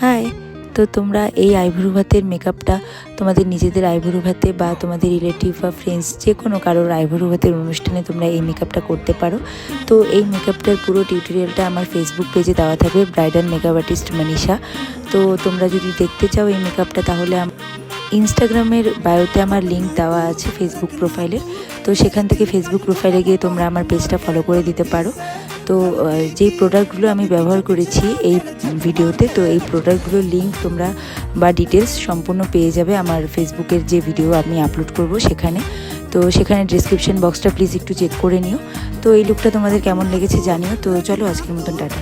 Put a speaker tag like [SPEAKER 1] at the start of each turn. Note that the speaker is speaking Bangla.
[SPEAKER 1] হাই, তো তোমরা এই আইব্রু ভাতের মেকআপটা তোমাদের নিজেদের আইব্রু ভাতে বা তোমাদের রিলেটিভ বা ফ্রেন্ডস যে কোনো কারোর আইব্রু ভাতের অনুষ্ঠানে তোমরা এই মেকআপটা করতে পারো। তো এই মেকআপটার পুরো টিউটোরিয়ালটা আমার ফেসবুক পেজে দেওয়া থাকবে, ব্রাইডাল মেকআপ আর্টিস্ট মনীষা। তো তোমরা যদি দেখতে চাও এই মেকআপটা তাহলে ইনস্টাগ্রামের বায়োতে আমার লিঙ্ক দেওয়া আছে ফেসবুক প্রোফাইলের, তো সেখান থেকে ফেসবুক প্রোফাইলে গিয়ে তোমরা আমার পেজটা ফলো করে দিতে পারো। তো যেই প্রোডাক্টগুলো আমি ব্যবহার করেছি এই ভিডিওতে, তো এই প্রোডাক্টগুলোর লিঙ্ক তোমরা বা ডিটেলস সম্পূর্ণ পেয়ে যাবে আমার ফেসবুকের যে ভিডিও আমি আপলোড করব সেখানে। তো সেখানে ডেসক্রিপশন বক্সটা প্লিজ একটু চেক করে নিও। তো এই লুকটা তোমাদের কেমন লেগেছে জানিও। তো চলো আজকের মতন টাটা।